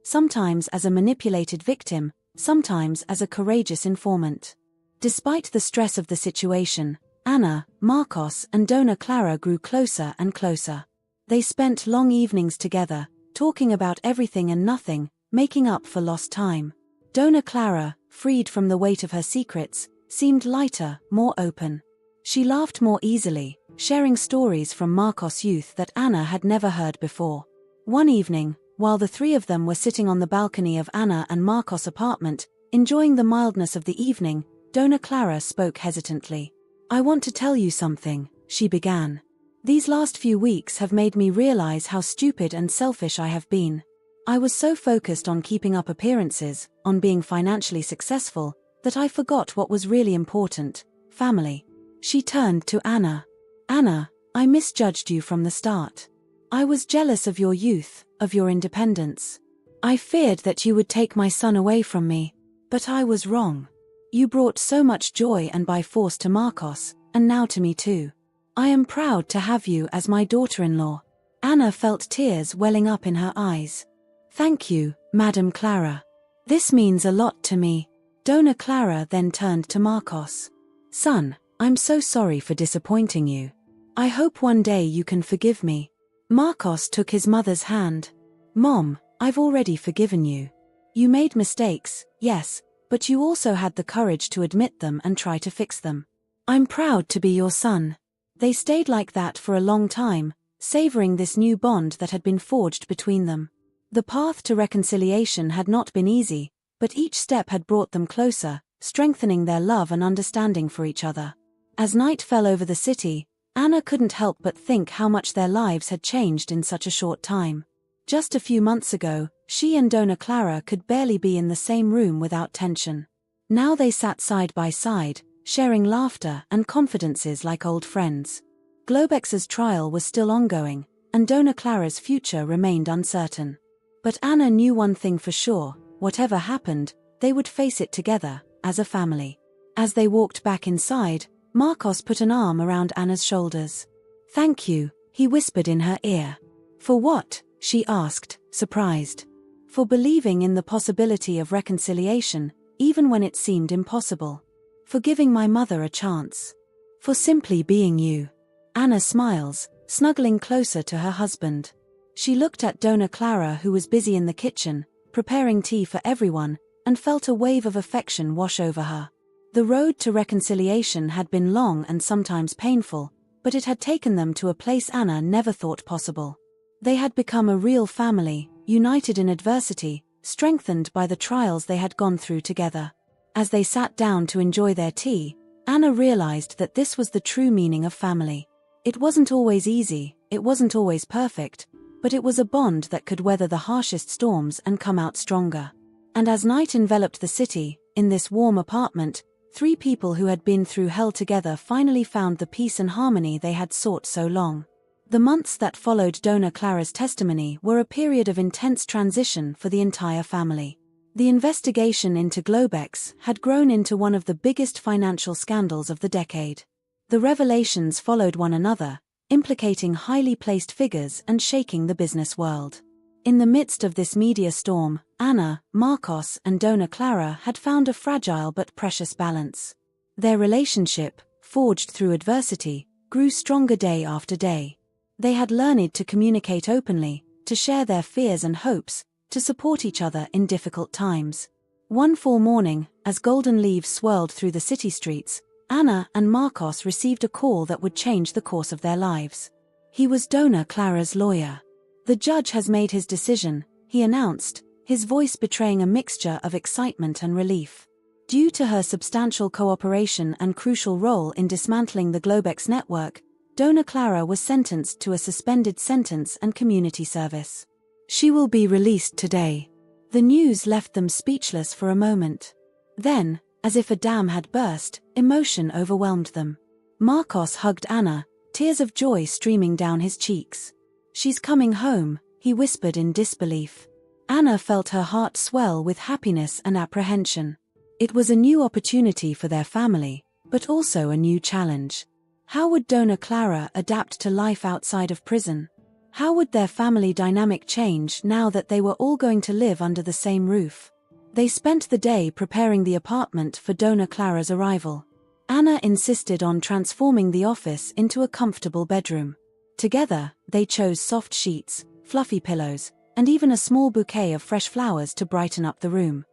sometimes as a manipulated victim, sometimes as a courageous informant. Despite the stress of the situation, Anna, Marcos, and Dona Clara grew closer and closer. They spent long evenings together, talking about everything and nothing, making up for lost time. Dona Clara, freed from the weight of her secrets, seemed lighter, more open. She laughed more easily, sharing stories from Marcos' youth that Anna had never heard before. One evening, while the three of them were sitting on the balcony of Anna and Marcos' apartment, enjoying the mildness of the evening, Dona Clara spoke hesitantly. "I want to tell you something," she began. "These last few weeks have made me realize how stupid and selfish I have been. I was so focused on keeping up appearances, on being financially successful, that I forgot what was really important: family." She turned to Anna. "Anna, I misjudged you from the start. I was jealous of your youth, of your independence. I feared that you would take my son away from me. But I was wrong. You brought so much joy and by force to Marcos, and now to me too. I am proud to have you as my daughter-in-law." Anna felt tears welling up in her eyes. "Thank you, Madam Clara. This means a lot to me." Dona Clara then turned to Marcos. "Son, I'm so sorry for disappointing you. I hope one day you can forgive me." Marcos took his mother's hand. "Mom, I've already forgiven you. You made mistakes, yes, but you also had the courage to admit them and try to fix them. I'm proud to be your son." They stayed like that for a long time, savoring this new bond that had been forged between them. The path to reconciliation had not been easy, but each step had brought them closer, strengthening their love and understanding for each other. As night fell over the city, Anna couldn't help but think how much their lives had changed in such a short time. Just a few months ago, she and Dona Clara could barely be in the same room without tension. Now they sat side by side, sharing laughter and confidences like old friends. Globex's trial was still ongoing, and Dona Clara's future remained uncertain. But Anna knew one thing for sure: whatever happened, they would face it together, as a family. As they walked back inside, Marcos put an arm around Anna's shoulders. "Thank you," he whispered in her ear. "For what?" she asked, surprised. "For believing in the possibility of reconciliation, even when it seemed impossible. For giving my mother a chance. For simply being you." Anna smiles, snuggling closer to her husband. She looked at Dona Clara, who was busy in the kitchen, preparing tea for everyone, and felt a wave of affection wash over her. The road to reconciliation had been long and sometimes painful, but it had taken them to a place Anna never thought possible. They had become a real family, united in adversity, strengthened by the trials they had gone through together. As they sat down to enjoy their tea, Anna realized that this was the true meaning of family. It wasn't always easy, it wasn't always perfect, but it was a bond that could weather the harshest storms and come out stronger. And as night enveloped the city, in this warm apartment, three people who had been through hell together finally found the peace and harmony they had sought so long. The months that followed Dona Clara's testimony were a period of intense transition for the entire family. The investigation into Globex had grown into one of the biggest financial scandals of the decade. The revelations followed one another, implicating highly placed figures and shaking the business world. In the midst of this media storm, Anna, Marcos and Dona Clara had found a fragile but precious balance. Their relationship, forged through adversity, grew stronger day after day. They had learned to communicate openly, to share their fears and hopes, to support each other in difficult times. One fall morning, as golden leaves swirled through the city streets, Anna and Marcos received a call that would change the course of their lives. He was Dona Clara's lawyer. "The judge has made his decision," he announced, his voice betraying a mixture of excitement and relief. Due to her substantial cooperation and crucial role in dismantling the Globex network, Dona Clara was sentenced to a suspended sentence and community service. She will be released today. The news left them speechless for a moment. Then, as if a dam had burst, emotion overwhelmed them. Marcos hugged Anna, tears of joy streaming down his cheeks. "She's coming home," he whispered in disbelief. Anna felt her heart swell with happiness and apprehension. It was a new opportunity for their family, but also a new challenge. How would Dona Clara adapt to life outside of prison? How would their family dynamic change now that they were all going to live under the same roof? They spent the day preparing the apartment for Dona Clara's arrival. Anna insisted on transforming the office into a comfortable bedroom. Together, they chose soft sheets, fluffy pillows, and even a small bouquet of fresh flowers to brighten up the room.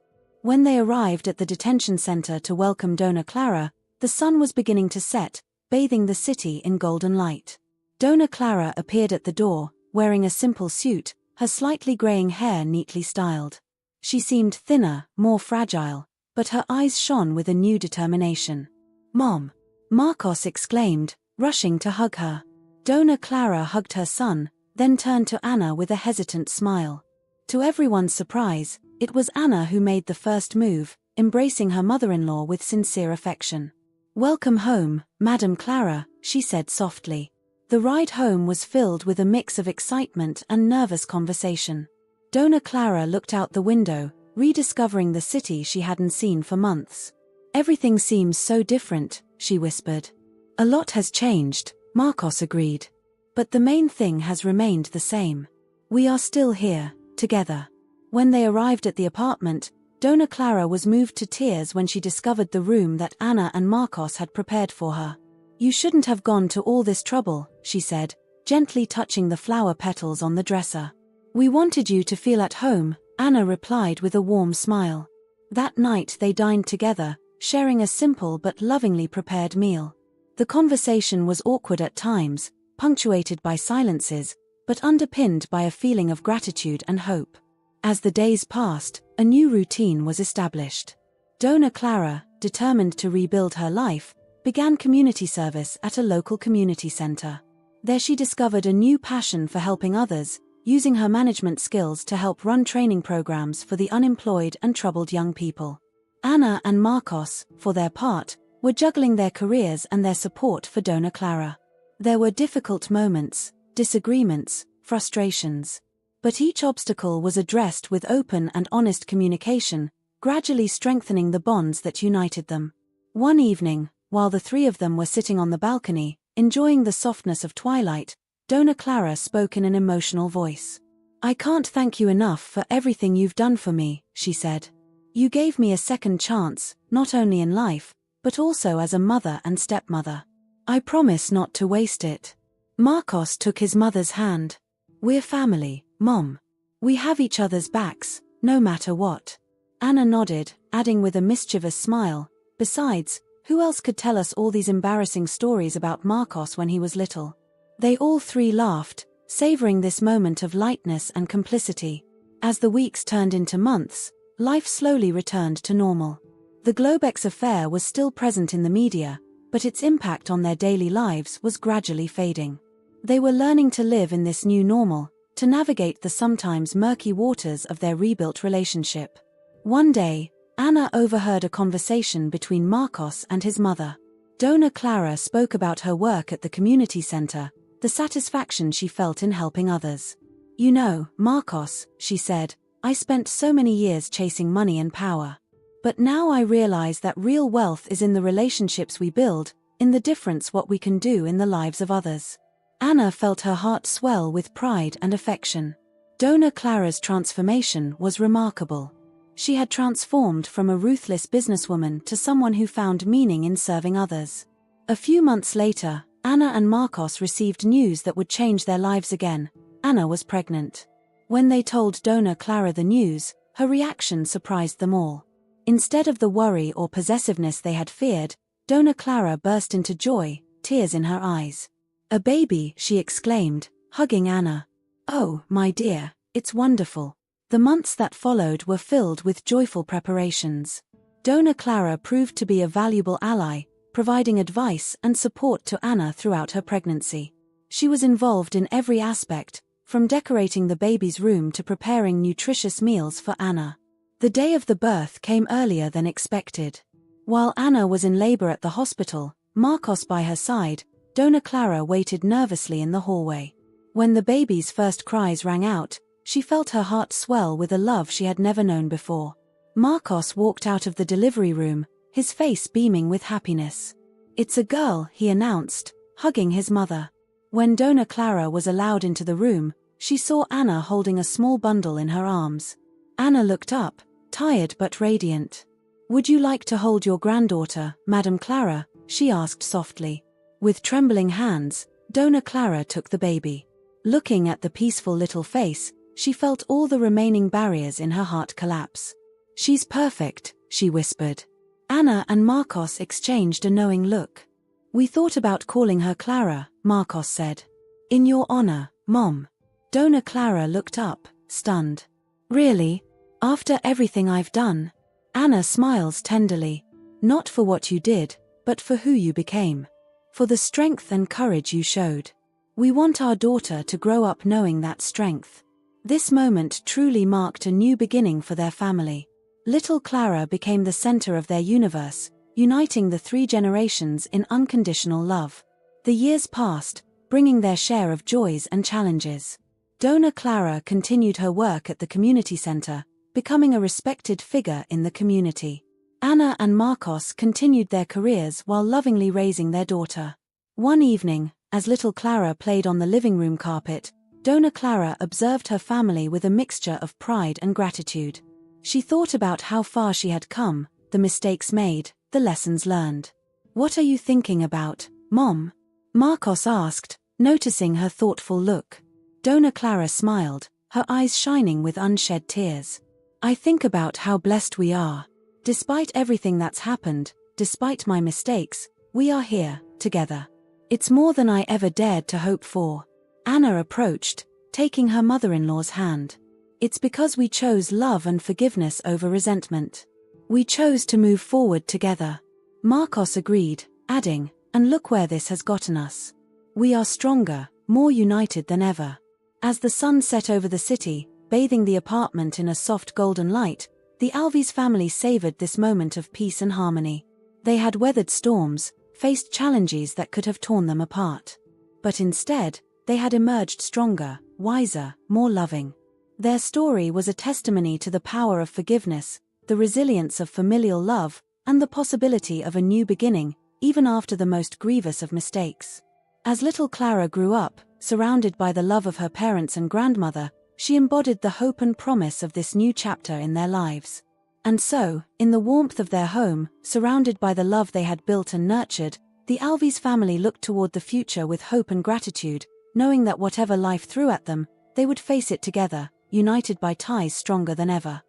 When they arrived at the detention center to welcome Dona Clara, the sun was beginning to set, bathing the city in golden light. Dona Clara appeared at the door, wearing a simple suit, her slightly graying hair neatly styled. She seemed thinner, more fragile, but her eyes shone with a new determination. "Mom!" Marcos exclaimed, rushing to hug her. Dona Clara hugged her son, then turned to Anna with a hesitant smile. To everyone's surprise, it was Anna who made the first move, embracing her mother-in-law with sincere affection. "Welcome home, Madame Clara," she said softly. The ride home was filled with a mix of excitement and nervous conversation. Dona Clara looked out the window, rediscovering the city she hadn't seen for months. "Everything seems so different," she whispered. "A lot has changed," Marcos agreed. "But the main thing has remained the same. We are still here, together." When they arrived at the apartment, Dona Clara was moved to tears when she discovered the room that Anna and Marcos had prepared for her. "You shouldn't have gone to all this trouble," she said, gently touching the flower petals on the dresser. "We wanted you to feel at home," Anna replied with a warm smile. That night they dined together, sharing a simple but lovingly prepared meal. The conversation was awkward at times, punctuated by silences, but underpinned by a feeling of gratitude and hope. As the days passed, a new routine was established. Dona Clara, determined to rebuild her life, began community service at a local community center. There she discovered a new passion for helping others, using her management skills to help run training programs for the unemployed and troubled young people. Anna and Marcos, for their part, were juggling their careers and their support for Dona Clara. There were difficult moments, disagreements, frustrations. But each obstacle was addressed with open and honest communication, gradually strengthening the bonds that united them. One evening, while the three of them were sitting on the balcony, enjoying the softness of twilight, Dona Clara spoke in an emotional voice. "I can't thank you enough for everything you've done for me," she said. "You gave me a second chance, not only in life, but also as a mother and stepmother. I promise not to waste it." Marcos took his mother's hand. "We're family, Mom. We have each other's backs, no matter what." Anna nodded, adding with a mischievous smile, "Besides, who else could tell us all these embarrassing stories about Marcos when he was little?" They all three laughed, savoring this moment of lightness and complicity. As the weeks turned into months, life slowly returned to normal. The Globex affair was still present in the media, but its impact on their daily lives was gradually fading. They were learning to live in this new normal, to navigate the sometimes murky waters of their rebuilt relationship. One day, Anna overheard a conversation between Marcos and his mother. Dona Clara spoke about her work at the community center, the satisfaction she felt in helping others. "You know, Marcos," she said, "I spent so many years chasing money and power. But now I realize that real wealth is in the relationships we build, in the difference what we can do in the lives of others." Anna felt her heart swell with pride and affection. Dona Clara's transformation was remarkable. She had transformed from a ruthless businesswoman to someone who found meaning in serving others. A few months later, Anna and Marcos received news that would change their lives again. Anna was pregnant. When they told Dona Clara the news, her reaction surprised them all. Instead of the worry or possessiveness they had feared, Dona Clara burst into joy, tears in her eyes. "A baby," she exclaimed, hugging Anna. "Oh, my dear, it's wonderful." The months that followed were filled with joyful preparations. Dona Clara proved to be a valuable ally, providing advice and support to Anna throughout her pregnancy. She was involved in every aspect, from decorating the baby's room to preparing nutritious meals for Anna. The day of the birth came earlier than expected. While Anna was in labor at the hospital, Marcos by her side, Dona Clara waited nervously in the hallway. When the baby's first cries rang out, she felt her heart swell with a love she had never known before. Marcos walked out of the delivery room, his face beaming with happiness. "It's a girl," he announced, hugging his mother. When Dona Clara was allowed into the room, she saw Anna holding a small bundle in her arms. Anna looked up, tired but radiant. "Would you like to hold your granddaughter, Madame Clara?" she asked softly. With trembling hands, Dona Clara took the baby. Looking at the peaceful little face, she felt all the remaining barriers in her heart collapse. "She's perfect," she whispered. Anna and Marcos exchanged a knowing look. "We thought about calling her Clara," Marcos said. "In your honor, Mom." Dona Clara looked up, stunned. "Really? After everything I've done?" Anna smiles tenderly. "Not for what you did, but for who you became. For the strength and courage you showed. We want our daughter to grow up knowing that strength." This moment truly marked a new beginning for their family. Little Clara became the center of their universe, uniting the 3 generations in unconditional love. The years passed, bringing their share of joys and challenges. Dona Clara continued her work at the community center, becoming a respected figure in the community. Anna and Marcos continued their careers while lovingly raising their daughter. One evening, as little Clara played on the living room carpet, Dona Clara observed her family with a mixture of pride and gratitude. She thought about how far she had come, the mistakes made, the lessons learned. "What are you thinking about, Mom?" Marcos asked, noticing her thoughtful look. Dona Clara smiled, her eyes shining with unshed tears. "I think about how blessed we are. Despite everything that's happened, despite my mistakes, we are here, together. It's more than I ever dared to hope for." Anna approached, taking her mother-in-law's hand. "It's because we chose love and forgiveness over resentment. We chose to move forward together." Marcos agreed, adding, "And look where this has gotten us. We are stronger, more united than ever." As the sun set over the city, bathing the apartment in a soft golden light, the Alves family savored this moment of peace and harmony. They had weathered storms, faced challenges that could have torn them apart. But instead, they had emerged stronger, wiser, more loving. Their story was a testimony to the power of forgiveness, the resilience of familial love, and the possibility of a new beginning, even after the most grievous of mistakes. As little Clara grew up, surrounded by the love of her parents and grandmother, she embodied the hope and promise of this new chapter in their lives. And so, in the warmth of their home, surrounded by the love they had built and nurtured, the Alves family looked toward the future with hope and gratitude, knowing that whatever life threw at them, they would face it together, united by ties stronger than ever.